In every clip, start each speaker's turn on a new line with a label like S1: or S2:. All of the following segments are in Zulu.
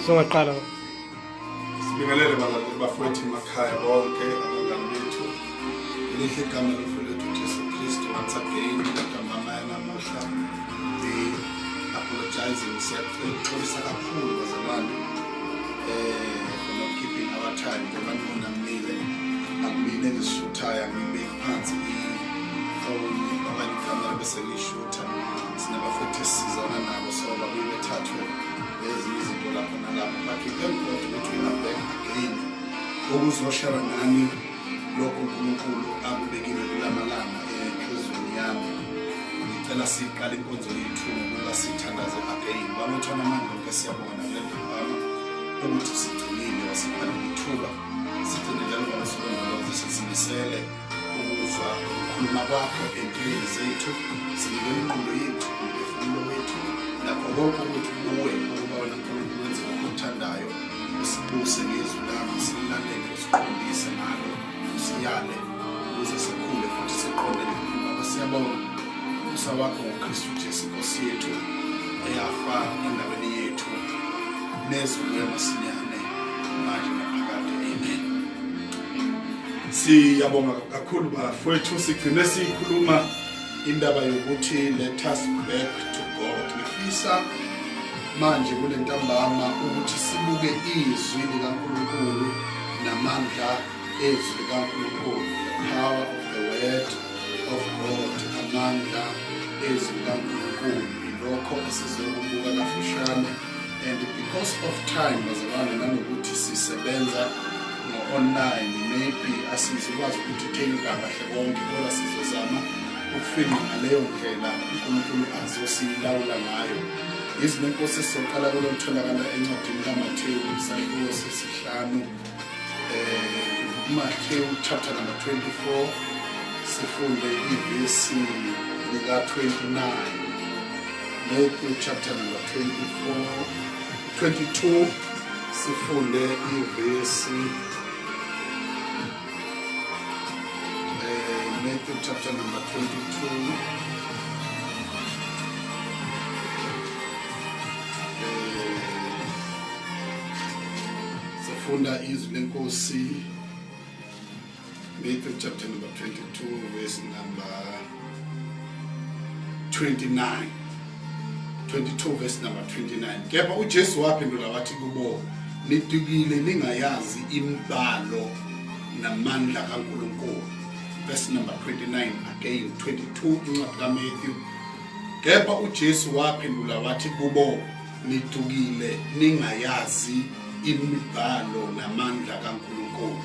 S1: Sungaqala.
S2: Sibingelele bafowethu emakhaya bonke abangani bethu. Elihle igama lomfowethu uJesu Kristu once again igama namuhla. Apologizing siyaxolisa kakhulu bazalwane for not keeping our time ngoba nibona mnile akumine ngisishuthayo ngibeke phansi ifoni ngoba ikamera bese ngishutha sinabafowethu esizana nabo so babethathwe ezinye izinto lapho nalapho but we thank God ukuthi we are back again ukuzoshara nani lokho uNkulunkulu akubekile kulamalanga enhlizweni yami. Ngicela siqale inkonzo yethu ngoba sithandaze again bamothana amandla nke siyabona le ntombi ukuthi sigcinile wasiphala ithuba sigcine njalo basolondoloze sizimisele ukuzwa ukukhuluma kwakho empilweni zethu sibekele ingqondo yethu umphefumulo wethu nakho konke ukuthi kuwe ukuba wena uNkulunkulu wenze okuthandayo usibuse ngezwi lakho silalele usiqondise ngalo usiyale ukuze sikhule futhi siqonde ngoba siyabona usawakho uKristu Jesu Nkosi yethu eyafa endaweni yethu nezwi lemasinyane manje naphakade. Amen. Siyabonga kakhulu bafowethu sigcine sikhuluma indaba yokuthi let us back to God. Ngifisa manje kule ntambama ukuthi sibuke izwi likaNkulunkulu namandla ezwi likaNkulunkulu, the power of the word of God, amandla ezwi likaNkulunkulu lokho esizokubuka kafishane. And because of time bazalwane nanokuthi sisebenza online maybe asizokwazi ukuthi thenge kahle konke kodwa sizozama ukufika ngaleyo ndlela uNkulunkulu azosilawula ngayo. Izinto inkosi esizoqala kulotholakala encwadini kaMathewu isahluko sesihlanu Matthew chapter number 24 sifunde ivesi lika 29. Matthew chapter number 22 sifunde ivesi Matthew chapter number 22 sifunda izwi lenkosi. Matthew chapter number 22 verse number 29. 22 verse number 29. Kepha uJesu waphendula wathi kubo, nidukile ningayazi imibhalo namandla kaNkulunkulu. Verse number 29 again 22 incwadi kaMatthew. Kepha uJesu waphendula wathi kubo, nidukile ningayazi imibhalo namandla kaNkulunkulu.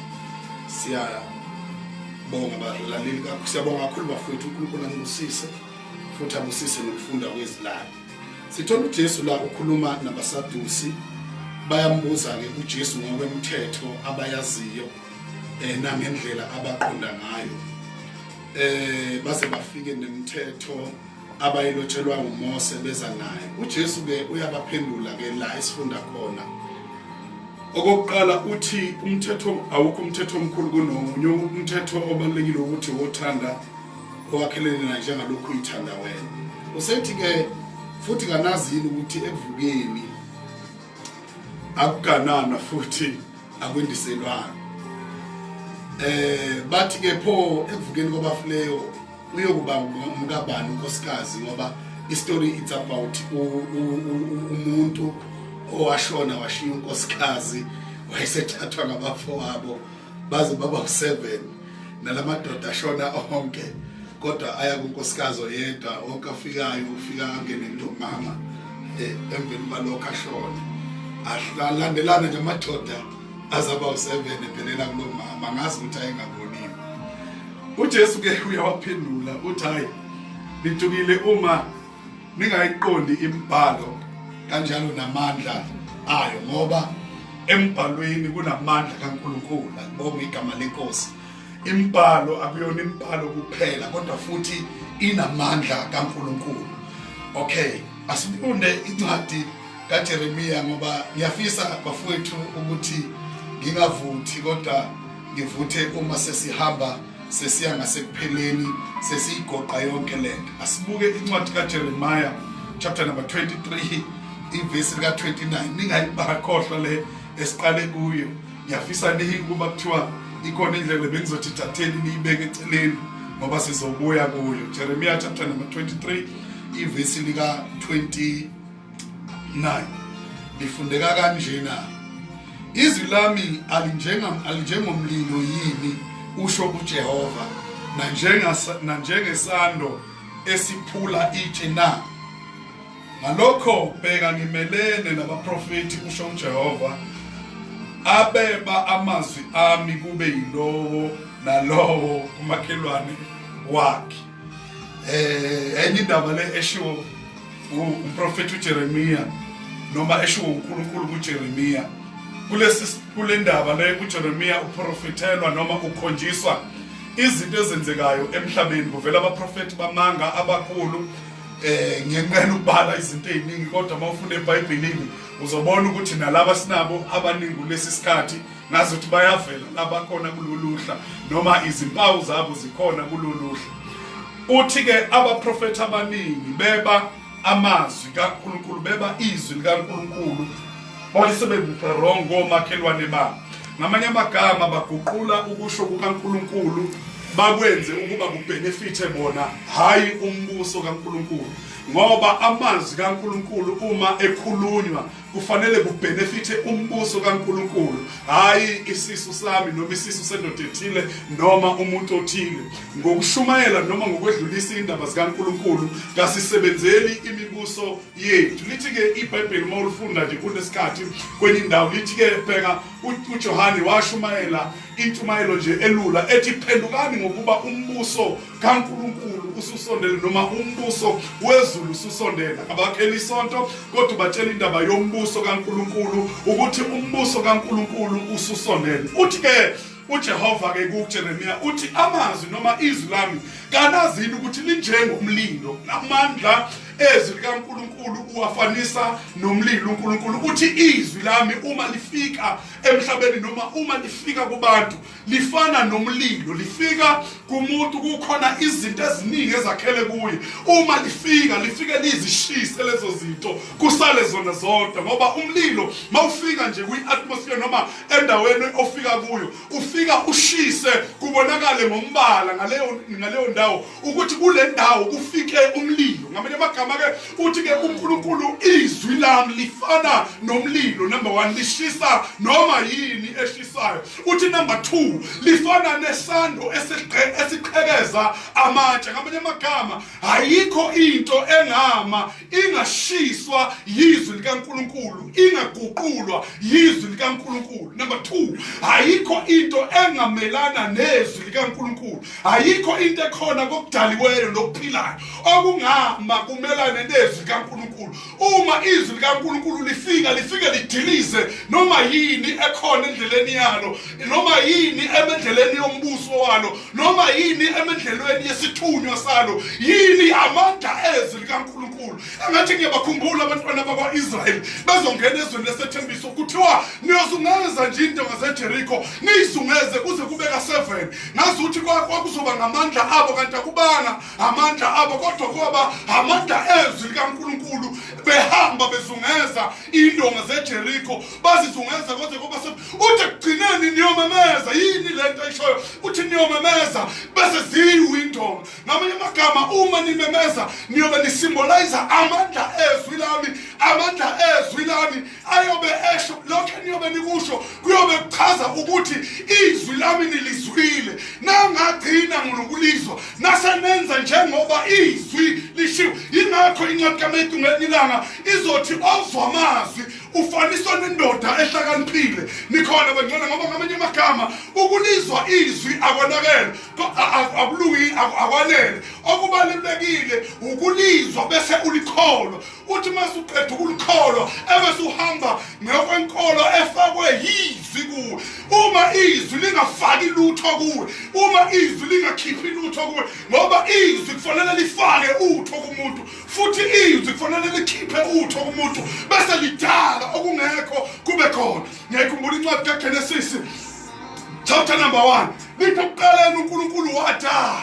S2: Siyabonga balaleli kakhulu, siyabonga kakhulu bafowethu uNkulunkulu angusise futhi abusise nokufunda kwezilalo. Sithola uJesu la ukhuluma nabaSadusi bayambuza ke uJesu ngokwemthetho abayaziyo nangendlela abaqonda ngayo. Base bafike nemithetho abayilotshelwa uMose beza naye. uJesu ke uyabaphendula ke la esifunda khona. Okokuqala uthi umthetho awukho umthetho omkhulu kunomunye, umthetho obalekile ukuthi wothanda owakhelene naye njengalokhu uyithanda wena. Usethi ke futhi kanazini ukuthi ekuvukeni akuganana futhi akwendiselwana. Bathi ke pho ekuvukeni kwabafileyo uyokuba umkabani unkosikazi ngoba istory it's about umuntu owashona washiya unkosikazi wayesethathwa ngabafowabo baze baba 7 nalamadoda ashona onke kodwa aya kunkosikazi oyedwa okafikayo ufika angene ntomama emveni balokho ashona ahlalandelana nje amadoda azaba 7 ephelela kulomama ngazi ukuthi ayengaboniwe. uJesu ke uyawaphendula uthi hayi nidukile uma ningayiqondi imibhalo kanjalo namandla ayo ngoba embhalweni kunamandla kaNkulunkulu. Ngibonga igama lenkosi. Imibhalo akuyona imibhalo kuphela kodwa futhi inamandla kaNkulunkulu. Okay, asifunde incwadi kaJeremiya ngoba ngiyafisa bafowethu ukuthi ngingavuthi kodwa ngivuthe uma sesihamba sesiya ngasekupheleni sesiyigoqa yonke lento. Asibuke incwadi kaJeremiya chapter number 23 ivesi lika 29 ningayibakhohlwa le esiqale kuyo. Ngiyafisa nihi kuba kuthiwa ikhona indlela bengizothi thatheni niyibeke eceleni ngoba sizobuya kuyo. Jeremiah chapter number 23 ivesi lika 29 lifundeka kanjena: izwi lami alinjengomlilo yini, usho uJehova, nanjengesando esiphula itshe na. Ngalokho bheka ngimelene nabaprofeti, usho uJehova, abeba amazwi ami kube yilowo nalowo umakhelwane wakhe. Enye indaba le eshiwo umprofeti uJeremiya noma eshiwo uNkulunkulu kuJeremiya. Kule ndaba le uJeremiya uprofethelwa noma ukhonjiswa izinto ezenzekayo emhlabeni. Kuvela abaprofeti bamanga abakhulu. Ngiyenqena ukubala izinto eziningi, kodwa mawufunda eBhayibhelini uzobona ukuthi nalaba sinabo abaningi kulesi sikhathi nazi ukuthi bayavela laba khona kuloluhla noma izimpawu zabo zikhona kuloluhla. Uthi ke abaprofeti abaningi beba amazwi kaNkulunkulu, beba izwi likaNkulunkulu olisebenzisa wrong ngomakhelwane babo. Ngamanye amagama baguqula ukusho kukaNkulunkulu bakwenze ukuba kubenefite bona, hayi umbuso kaNkulunkulu. Ngoba amazwi kaNkulunkulu uma ekhulunywa kufanele kubenefite umbuso kaNkulunkulu, hayi isisu sami noma isisu sendoda ethile noma umuntu othile. Ngokushumayela noma ngokwedlulisa indaba zikaNkulunkulu kasisebenzeli imibuso yethu. Lithi ke iBhayibheli mawulifunda nje kulesikhathi kwenye indawo lithi ke bheka uJohane washumayela intshumayelo nje elula ethi phendukani ngokuba umbuso kaNkulunkulu ususondele noma umbuso wezulu ususondela. Abakheli isonto kodwa batshela indaba yombuso kaNkulunkulu ukuthi umbuso kaNkulunkulu ususondele. Uthi ke uJehova ke kuJeremiya uthi amazwi noma izwi lami kanazini ukuthi linjengomlilo, namandla ezwi likaNkulunkulu uwafanisa nomlilo. uNkulunkulu uthi izwi lami uma lifika emhlabeni noma uma lifika kubantu lifana nomlilo. Lifika kumuntu kukhona izinto eziningi ezakhele kuye. Uma lifike lizishise lezo zinto kusale zona zodwa, ngoba umlilo mawufika nje kwi-atmosphere noma endaweni ofika kuyo ufika ushise, kubonakale ngombala ngaleyo ndawo ukuthi kule ndawo kufike umlilo. Ngamanye amagama ke uthi ke uNkulunkulu izwi lami lifana nomlilo. Number 1, lishisa noma yini eshisayo. Uthi number 2, lifana nesando esiqhekeza amatshe. Ngamanye amagama ayikho into engama ingashiswa yizwi likaNkulunkulu, ingaguqulwa yizwi likaNkulunkulu. Number 2, ayikho into engamelana nezwi likaNkulunkulu. Ayikho into ekhona kokudaliweyo nokuphilayo okungama kumelane nezwi likaNkulunkulu. Uma izwi likaNkulunkulu lifike lidilize noma yini ekhona endleleni yalo, noma yini emendleleni yombuso walo, noma yini emendleleni yesithunywa salo, yini amandla ezwi likaNkulunkulu. Engathi ngiyabakhumbula abantwana bakwa-Israyeli bezongena ezweni lesethembiso, kuthiwa niyozungeza nje into ngaseJerikho, niyizungeze kuze kube ka7. Ngazi ukuthi kwakuzoba ngamandla abo, kanti akubanga amandla abo kodwa kwaba amandla ezwi likaNkulunkulu. Behamba bezungeza indonga zeJerikho, bazizungeza kodwa kuba uthi kugcineni niyomemeza. Yini lento ayishoyo? Uthi niyomemeza bese ziyiwe indonga. Ngamanye amagama uma nimemeza niyobe nisymbolize amandla ezwi lami. Amandla ezwi lami ayobe esho lokho niyobe nikusho, kuyobe kuchaza ukuthi izwi lami nilizwile, nangagcina ngokulizwa nasenenza njengoba izwi lishiwo. Yingakho incwadi kaMetu ngelilanga izothi ozwa amazwi ufaniswa nendoda ehlakaniphile. Nikhona bangcona ngoba ngamanye amagama ukulizwa izwi akonakele, akulungi, akwanele. Okubalulekile ukulizwa bese ulikholwa. Uthi masuqeda ukulikholwa ebese uhamba ngokwenkolo efakwe yizwi kuwe. Uma izwi lingafaki lutho kuwe, uma izwi lingakhiphi lutho kuwe, ngoba izwi kufanele lifake utho kumuntu, futhi izwi kufanele likhiphe utho kumuntu bese lidala okungekho kube khona. Ngiyakhumbula incwadi kaGenesis chapter number 1 lithi kuqaleni uNkulunkulu wadala.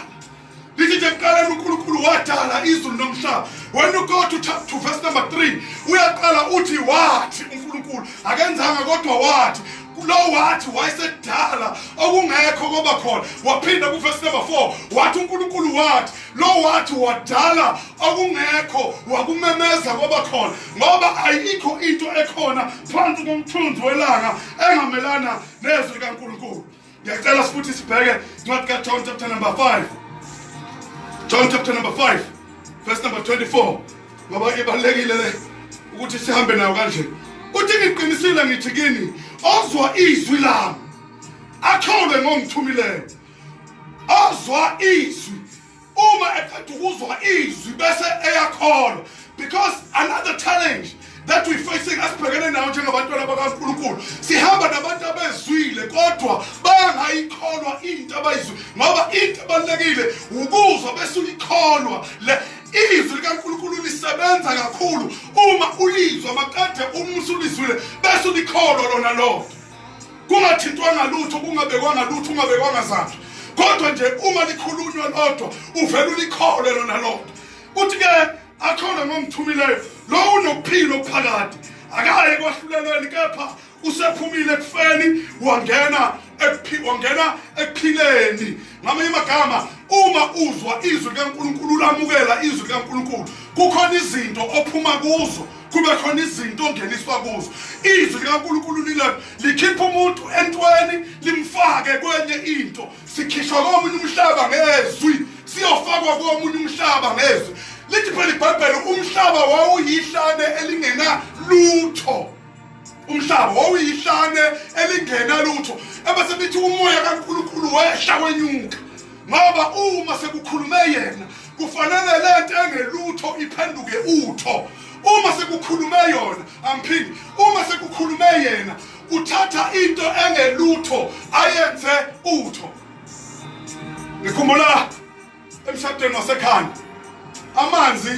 S2: lithi nje kuqala uNkulunkulu wadala izulu nomhlaba. When you go to verse number 3, uyaqala uthi wathi uNkulunkulu akenzanga kodwa wathi. Lo wathi wayesedala okungekho koba khona. Waphinda ku verse number 4 wathi uNkulunkulu wathi lo wathi wadala okungekho wakumemeza koba khona. Ngoba ayikho into ekhona phansi komthunzi welanga engamelana nezwi likaNkulunkulu. Ngiyacela sifuthi sibheke incwadi kaJohn chapter number 5. John chapter number 5 verse number 24. Ngoba ibalekile le ukuthi sihambe nayo kanje. Uthi ngiqinisile ngithi kini ozwa izwi lami akholwe ngomthumileyo. Ozwa izwi uma eqeda ukuzwa izwi bese eyakholwa. Because another challenge that we facing asibhekene nayo njengabantwana bakaNkulunkulu, sihamba nabantu abezwile kodwa bangayikholwa into abayizwi. Ngoba into ebalekile ukuzwa bese uyikholwa. Le izwi likaNkulunkulu lisebenza kakhulu uma ulizwa makade umsulizwile bese ulikholwa lona lo. Kungathintwanga lutho, kungabekwanga lutho, ungabekwanga zandla. Kodwa nje uma likhulunywa lodwa uvela ulikholwe lona lo. Uthi ke akholwe ngomthumileyo lo unokuphila phakathi. Akaye kwahlulelweni kepha usephumile ekufeni wangena ekuphileni. Ngamanye amagama uma uzwa izwi likaNkulunkulu lamukela izwi likaNkulunkulu kukhona izinto ophuma kuzo, kube khona izinto ongeniswa kuzo. Izwi likaNkulunkulu likhipha umuntu entweni limfake kwenye into. Sikhishwa komunye umhlaba ngezwi, siyofakwa komunye umhlaba ngezwi. Lithi phela iBhayibheli umhlaba wawuyihlane elingena lutho. Umhlaba wawuyihlane elingena lutho. Ebese bithi umoya kaNkulunkulu wehla wenyuka. Ngoba uma sekukhulume yena kufanele lento engelutho iphenduke utho. Uma sekukhulume yona amphindi, uma sekukhulume yena uthatha into engelutho ayenze utho. Ngikhumbula emshadweni wasekhaya amanzi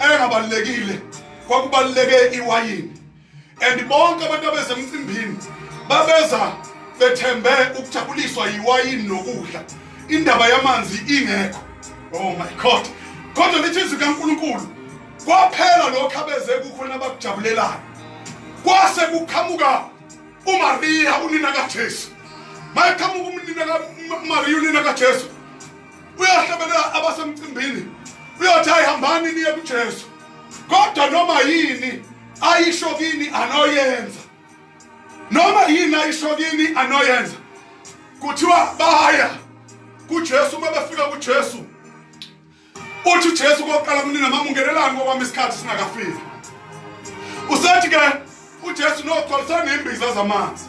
S2: engabalekile kwakubaleke iwayini. And bonke abantu abezemcimbini babeza bethembe ukujabuliswa yiwayini nokudla. Indaba yamanzi ingekho. Oh my God. Kodwa lithi izwi likaNkulunkulu kwaphela lokho abeze kukhona abakujabulelayo. Kwase kuqhamuka uMaria unina kaJesu. Mayeqhamuka unina kaMaria unina kaJesu. Uyahlabela abasemcimbini. Uyothi ayihambani niye kuJesu. Kodwa noma yini ayisho kini anoyenza. Noma yini ayisho kini anoyenza. Kuthiwa baya kuJesu mabefika kuJesu. Uthi uJesu koqala kunina mamungelelani ngoba isikhathi singakafiki. Usathi ke uJesu nogcwalisa nembiza zamanzi.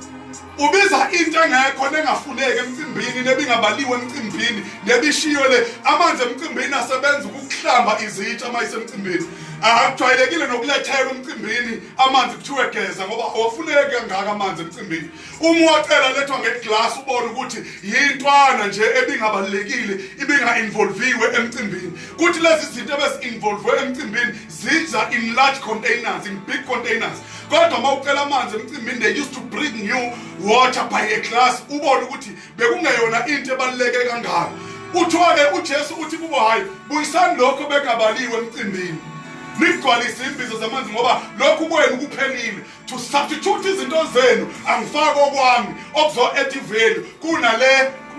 S2: Ubiza into engekho nengafuneki emcimbini nebingabaliwe emcimbini nebishiyo le amanzi emcimbini asebenza ukuhlamba izitsha mayisemcimbini. Akujwayelekile nokulethela emcimbini amanzi kuthiwe egeza ngoba awufuneki kangaka amanzi emcimbini. Uma wacela lethwa ngeglass ubone ukuthi yintwana nje ebingabalekile ibinga involviwe emcimbini. Kuthi lezi zinto ebezi-involve emcimbini ziza in large containers, in big containers. Kodwa mawucela amanzi emcimbini they used to bring you water by a glass. Ubone ukuthi bekungeyona into ebaluleke kangaka. Uthiwa-ke uJesu uthi kubo hayi buyisani lokho bengabaliwe emcimbini. Nigcwalise imbiza zamanzi ngoba lokhu kwenu kuphelile. To substitute izinto zenu angifaka okwami okuzo-add value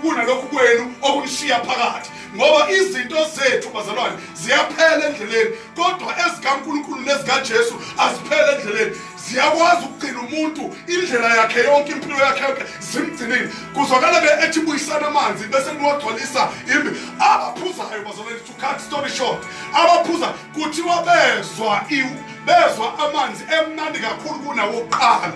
S2: kunalokhu kwenu okunishiya phakathi. Ngoba izinto zethu bazalwane ziyaphela endleleni kodwa ezikaNkulunkulu nezikaJesu aziphela endleleni. Ziyakwazi ukugcina umuntu indlela yakhe yonke impilo yakhe yonke zimgcinile. Kuzwakala ke ethi buyisana amanzi bese niwagcwalisa imbi. Abaphuzayo bazalwane, to cut story short, abaphuza kuthiwa bezwa amanzi emnandi kakhulu kunawokuqala.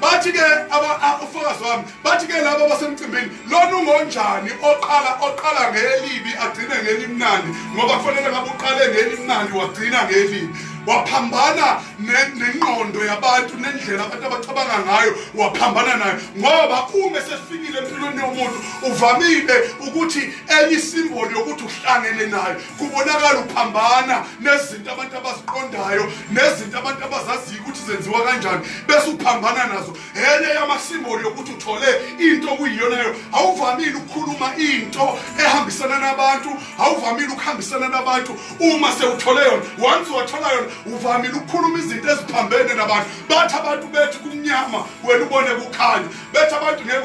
S2: Bathi ke abafakazi wami bathi ke laba basemcimbini lona ungonjani oqala ngelibi agcine ngelimnandi ngoba kufanele ngabe uqale ngelimnandi wagcina ngelibi. waphambana nengqondo yabantu nendlela abantu abacabanga ngayo, waphambana nayo. Ngoba uma sefikile empilweni yomuntu uvamile ukuthi enye isimboli yokuthi uhlangene nayo kubonakala uphambana nezinto abantu abaziqondayo nezinto abantu abazaziyo ukuthi zenziwa kanjani, bese uphambana nazo. Enye yamasimboli yokuthi uthole into okuyiyona, awuvamile ukukhuluma into ehambisana nabantu, awuvamile ukuhambisana nabantu uma sewuthole yona. Once wathola yona uvamile ukukhuluma izinto eziphambene nabantu. Bathi abantu bethi kumnyama wena ubone kukhanya, bethi abantu ngeke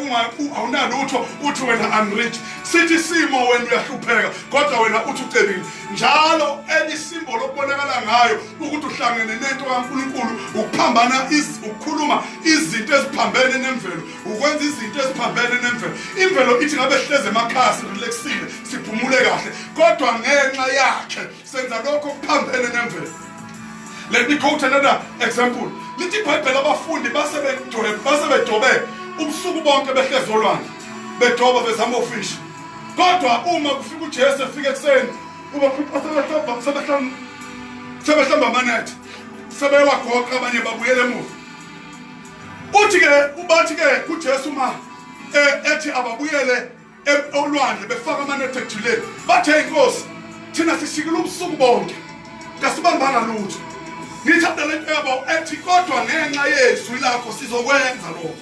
S2: awunalutho uthi wena unrich, sithi simo wena uyahlupheka kodwa wena uthi ucebile. Njalo enye isimboli okubonakala ngayo ukuthi uhlangene nento kaNkulunkulu ukuphambana ukukhuluma izinto eziphambene nemvelo, ukwenza izinto eziphambene nemvelo. Imvelo ithi ngabe sihleze emakhasi relaxile siphumule kahle, kodwa ngenxa yakhe senza lokho okuphambene nemvelo. Let me quote another example. Lithi iBhayibheli abafundi basebedobe ubusuku bonke behlezi olwandle bedoba bezama ufish. Kodwa uma kufika uJesu efika ekseni ubafica sebehlamba amanethi sebewagoqa abanye babuyele emuva. Ubathi-ke kuJesu uma ethi ababuyele olwandle befaka amanethi ejuleni, bathe inkosi thina sishikile ubusuku bonke kasibambanga lutho. Ngithatha le nto yabo ethi kodwa ngenxa yezwi lakho sizokwenza lokho.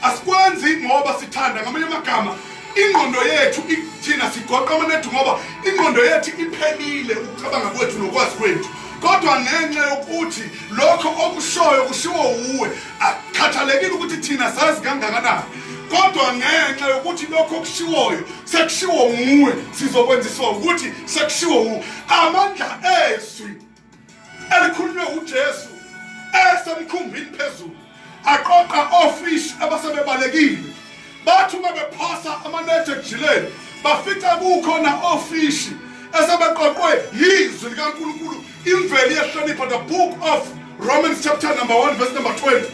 S2: Asikwenzi ngoba sithanda, ngamanye amagama ingqondo yethu thina sigoqa amanethi ngoba ingqondo yethu iphelile ukucabanga kwethu nokwazi kwethu, kodwa ngenxa yokuthi lokho okushoyo kushiwo uwe. Akukhathalekile ukuthi thina sazi kangakanani, kodwa ngenxa yokuthi lokho okushiwoyo sekushiwo nguwe sizokwenziswa ukuthi sekushiwo uwe. Amandla ezwi elikhulunywe uJesu esemkhumbini phezulu aqoqa ofish abasebebalekile. Bathi uma bephasa amanethi ejileni bafica kukhona ofish esebeqoqwe yizwi likaNkulunkulu. Imvelo iyahlonipha. The book of Romans chapter number 1 verse number 20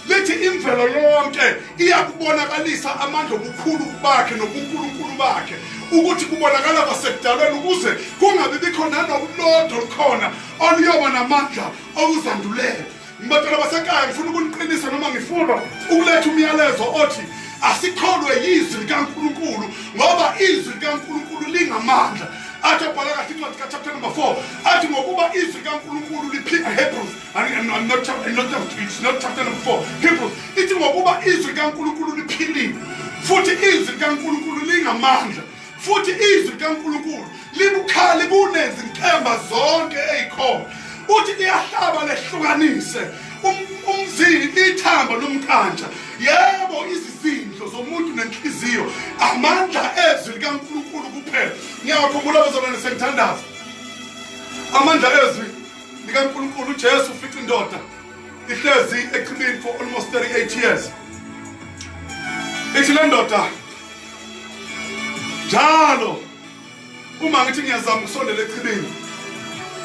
S2: lithi imvelo yonke iyakubonakalisa amandla obukhulu bakhe nobunkulunkulu bakhe, ukuthi kubonakala kwasekudalweni ukuze kungabi bikhona nolodo lukhona oluyoba namandla okuzandulela. Mbatala basekhaya ngifuna ukuniqinisa noma ngifuna ukuletha umyalezo othi asikholwe yizwi likaNkulunkulu ngoba izwi likaNkulunkulu lingamandla. Athi abhala kahle incwadi chapter number 4 athi ngokuba izwi likaNkulunkulu liphila Hebrews, it's not chapter number 4, Hebrews ithi ngokuba izwi likaNkulunkulu liphilile futhi izwi likaNkulunkulu lingamandla, futhi izwi likaNkulunkulu libukhali kunezinkemba zonke ezikhona, uthi liyahlaba lehlukanise umzini ithamba lomkanja, yebo izizindlo zomuntu nenhliziyo. Amandla ezwi likaNkulunkulu kuphela. Ngiyakhumbula bazalwane sengithandaza amandla ezwi likaNkulunkulu. uJesu ufica indoda ihlezi echibini for almost 38 years. Ithi le ndoda njalo uma ngithi ngiyazama ukusondela echibini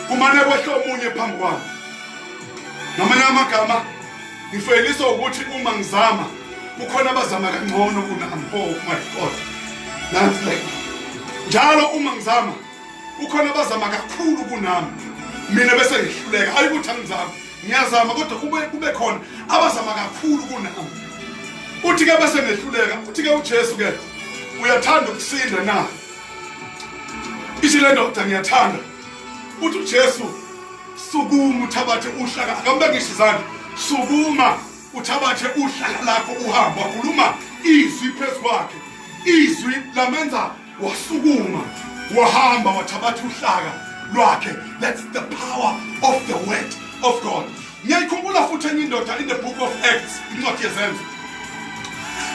S2: kumane kwehle omunye phambi kwami. Ngamanye amagama ngifeliswa ukuthi uma ngizama kukhona abazama kangcono kunami. Oh my God. Nansi like njalo uma ngizama kukhona abazama kakhulu kunami, mina bese ngihluleka. Hayi ukuthi angizama, ngiyazama kodwa kube khona abazama kakhulu kunami. Uthi-ke bese ngihluleka. Uthi-ke uJesu-ke uyathanda ukusinda na? Ithi le ndoda ngiyathanda. Uthi uJesu sukuma uthabathe uhlaka, akambekishe izandla, sukuma uthabathe uhlaka lakho uhamba. Wakhuluma izwi phezu kwakhe, izwi lamenza wasukuma wahamba wathabatha uhlaka lwakhe. That's the power of the word of God. Ngiyayikhumbula futhi enye indoda in the book of Acts, incwadi yezenzo,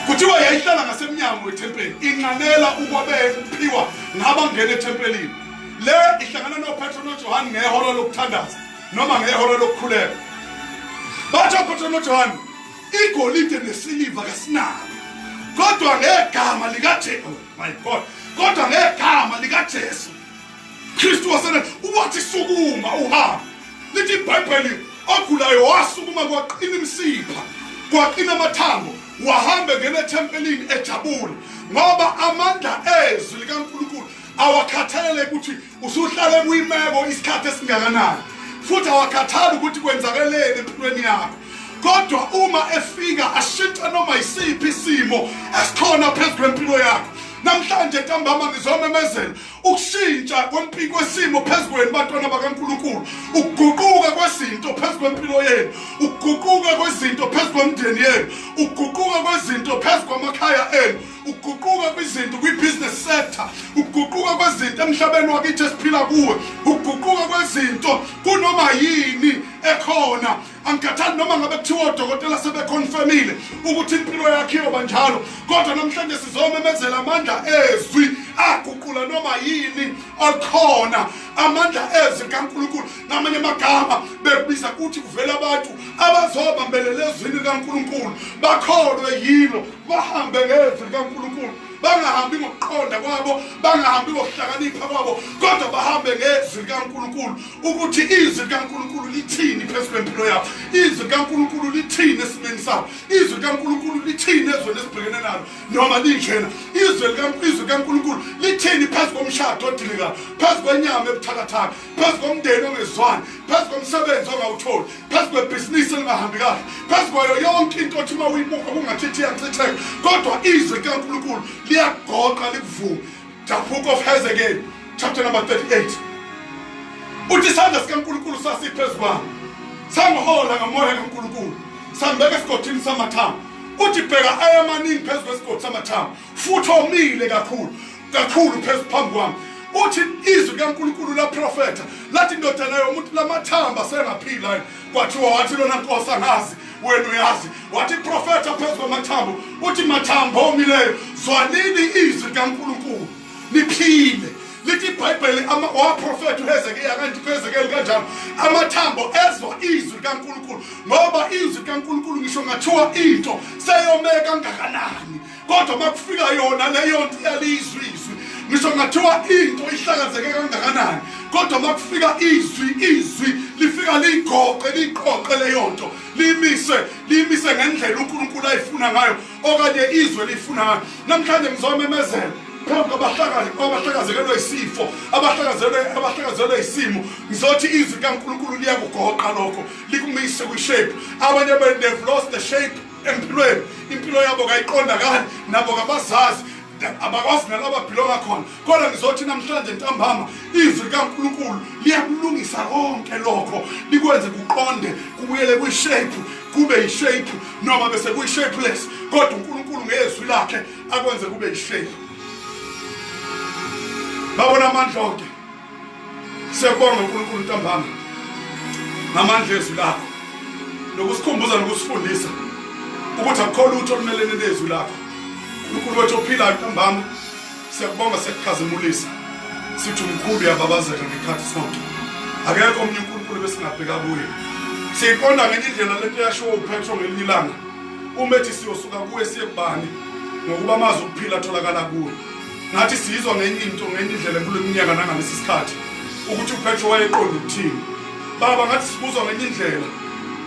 S2: kuthiwa yayihlala ngasemnyango wethempeli inqanela ukwabephiwa ngabangena ethempelini. Le ihlangana noPetro noJohane ngehora lokuthandaza noma ngehora lokukhuleka. Bathi uPetro noJohane igolide nesiliva kasinalo, kodwa ngegama likaJesu, my God, kodwa ngegama likaJesu Kristu wasena uwathi sukuma uhamba. Lithi iBhayibheli ogulayo wasukuma kwaqina imisipha kwaqina amathambo wahamba ngene ethempelini ejabule, ngoba amandla ezwi likaNkulunkulu awakhathalele ukuthi usuhlale kuyimeko isikhathi esingakanani. futhi awakhathali ukuthi kwenzakeleni empilweni yakho. Kodwa uma efika ashintsha noma yisiphi isimo esikhona phezu kwempilo yakho. Namhlanje ntambama ngizomemezela ukushintsha kwesimo phezu kwenu bantwana bakaNkulunkulu, ukuguquka kwezinto phezu kwempilo yenu, ukuguquka kwezinto phezu kwemndeni yenu, ukuguquka kwezinto phezu kwamakhaya enu, ukuguquka kwezinto kwi-business sector, ukuguquka kwezinto emhlabeni wakithi esiphila kuwe, ukuguquka kwezinto kunoma yini ekhona. Angikhathali noma ngabe kuthiwa odokotela sebeconfirmile ukuthi impilo yakhe iyoba njalo, kodwa namhlanje sizomemezela amandla ezwi aguqula noma yini okhona, amandla ezwi kaNkulunkulu. Ngamanye amagama bebiza ukuthi kuvela abantu abazobambelela ezwini kaNkulunkulu, bakholwe yilo, bahambe ngezwi likaNkulunkulu, bangahambi ngokuqonda kwabo, bangahambi ngokuhlakanipha kwabo, kodwa bahambe ngezwi likaNkulunkulu ukuthi izwi likaNkulunkulu lithini phezu kwempilo yakho, izwi likaNkulunkulu lithini esimeni sakho, izwi likaNkulunkulu lithini ezweni esibhekene nalo noma linjena, izwi likaNkulunkulu lithini phezu komshado odilikayo, phezu kwenyama ebuthakathaka, phezu komndeni ongezwani, phezu komsebenzi ongawutholi, phezu kwebhizinisi elingahambi kahle, phezu kwayo yonke into othi uma uyibuka kungachithi iyachitheka, kodwa izwi likaNkulunkulu liyagoqa likuvume. The book of Hezekiah chapter number 38 uthi isandla sikaNkulunkulu sasiphezu kwami, sangihola ngomoya kaNkulunkulu, sambeka esigodini samathambo. Uthi bheka ayamaningi phezu kwesigodi samathambo, futhi omile kakhulu phezu phambi kwami. Uthi izwi likaNkulunkulu laprofetha lathi, ndodana yomuntu, lamathamba asengaphila. Kwathiwa wathi lona Nkosi angazi, wena uyazi. Wathi profetha phezu kwamathambo, uthi mathambo omileyo, zwanini izwi likaNkulunkulu liphile. Lithi iBhayibheli waprofetha uHezekiya kanjalo, amathambo ezwa izwi likaNkulunkulu, ngoba izwi likaNkulunkulu ngisho ngathiwa into seyome kangakanani, kodwa makufika yona leyo nto yalizwi izwi, ngisho ngathiwa into ihlakazeke kangakanani, kodwa makufika izwi lifika liqoqe leyo nto, limise ngendlela uNkulunkulu ayifuna ngayo, okanye izwi lifuna ngayo. Namhlanje ngizomemezela phambi abahlakazelwe isifo, abahlakazelwe isimo, ngizothi izwi likaNkulunkulu liyakugoqa lokho, likumise kwi-shape. Abanye they've lost the shape empilweni, impilo yabo kayiqondakali, nabo kabazazi, abakwazi nalaba bhilonga khona. Kodwa ngizothi namhlanje ntambama izwi likaNkulunkulu liyakulungisa konke lokho, likwenze kuqonde, kubuyele kwi-shape, kube yi-shape noma bese kuyi-shapeless, kodwa uNkulunkulu ngezwi lakhe akwenze kube yi-shape. Babona amandla onke. Siyabonga uNkulunkulu ntambama ngamandla ezwi lakho, nokusikhumbuza nokusifundisa ukuthi akukho lutho olumelene nezwi lakho. uNkulunkulu wethu ophilayo ntambama, siyakubonga, sekukhazimulisa, sithi umkhulu uyababazeka ngekhathi sonke. Akekho omnye uNkulunkulu besingabheka kuye. Siyiqonda ngenye indlela lento yasho uPetro ngelinye ilanga, umethi siyosuka kuwe siye kubani, ngokuba amazwi okuphila atholakala kuwe. Nathi sizwa ngenye indlela kulo minyaka nangalesi sikhathi ukuthi uPetro wayeqonda ukuthini. Baba, ngathi sibuzwa ngenye indlela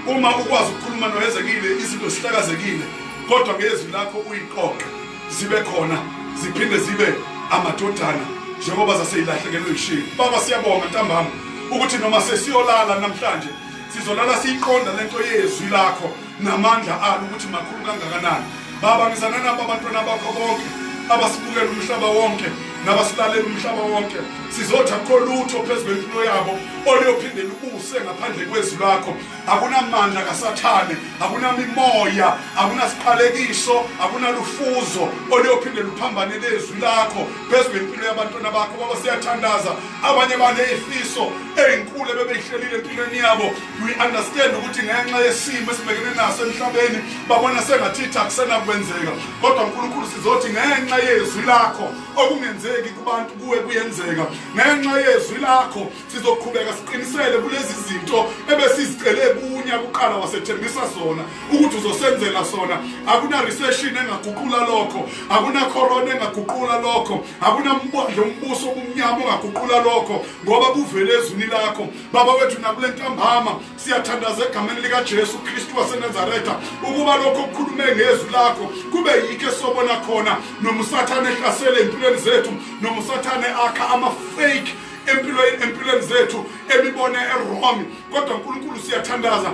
S2: uma ukwazi ukukhuluma noHezekiya izinto zihlakazekile, kodwa ngezwi lakho uyiqoqe zibe khona, ziphinde zibe amadodana njengoba zaseyilahlekelwe yishiya. Baba, siyabonga ntambama ukuthi noma sesiyolala namhlanje sizolala siyiqonda lento yezwi lakho namandla alo ukuthi makhulu kangakanani. Baba, ngizana nabo abantwana bakho bonke abasibukela umhlaba wonke nabasilalela umhlaba wonke, sizothi akukho lutho phezu kwempilo yabo oliyophinde lubuse ngaphandle kwezwi lakho. Akunamandla kaSathane, akunamimoya, akunasiqalekiso, akunalufuzo oliyophinde luphambane nezwi lakho phezu kwempilo yabantwana bakho. Baba, siyathandaza abanye banezifiso ezinkulu bebeyihlelile empilweni yabo. We understand ukuthi ngenxa yesimo esibhekene naso emhlabeni babona sengathi akusenakwenzeka, kodwa uNkulunkulu sizothi ngenxa yezwi lakho okungenzeki kubantu kuwe kuyenzeka. Ngenxa yezwi lakho sizoqhubeka siqinisele kulezi zinto ebesizicele kunya kuqala wasethembisa sona ukuthi uzosenzela sona. Akuna recession engaguqula lokho, akuna corona engaguqula lokho, akuna mbandla umbuso omnyama ongaguqula lokho, ngoba kuvele ezwini lakho. Baba wethu, nakule ntambama siyathandaza egameni likaJesu Kristu waseNazaretha ukuba lokho okukhulume ngezwi lakho kube yikho sobona khona, noma uSathane ehlasele empilweni zethu, noma uSathane akha ama-fake empilweni zethu,
S1: emibono wrong. Kodwa uNkulunkulu siyathandaza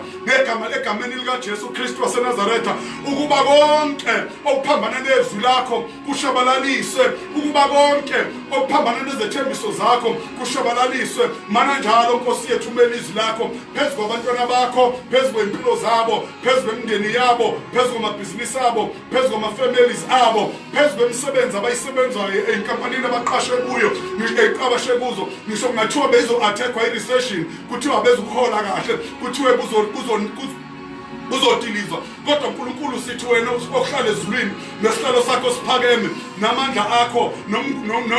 S1: egameni lika Jesu Kristu waseNazaretha ukuba konke okuphambana nezwi lakho kushabalaliswe, ukuba konke okuphambana nezethembiso zakho kushabalaliswe. Mana njalo Nkosi yethu izwi lakho phezu kwabantwana bakho, phezu kwempilo zabo, phezu kwemindeni yabo, phezu kwamabhizinisi abo, phezu kwama-families abo, phezu kwemisebenzi abayisebenzayo enkampanini abaqashwe kuyo, eqabashe kuzo. Ngisho kungathiwa bezo-attackwa i-recession, kuthiwa bezukuhola kahle, kuthiwe uzodilizwa, kodwa uNkulunkulu sithi wena ohlala ezulwini nesihlalo sakho siphakeme, namandla akho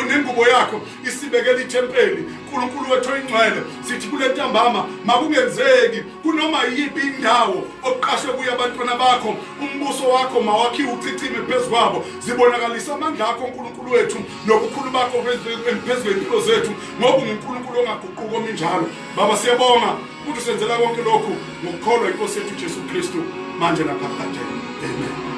S1: nengubo yakho isibekela ithempeli. uNkulunkulu wethu oyingcwele, sithi kule ntambama makungenzeki kunoma yiphi indawo oqashwe kuyo abantwana bakho, umbuso wakho mawakhiwe ucicime phezu kwabo. Zibonakalisa amandla akho uNkulunkulu wethu nobukhulu bakho phezu kwempilo zethu, ngoba uNkulunkulu ongaguquki ominjalo. Baba siyabonga ukuthi usenzela konke lokhu ngokukholwa iNkosi yethu Jesu Kristu manje naphakade. Amen.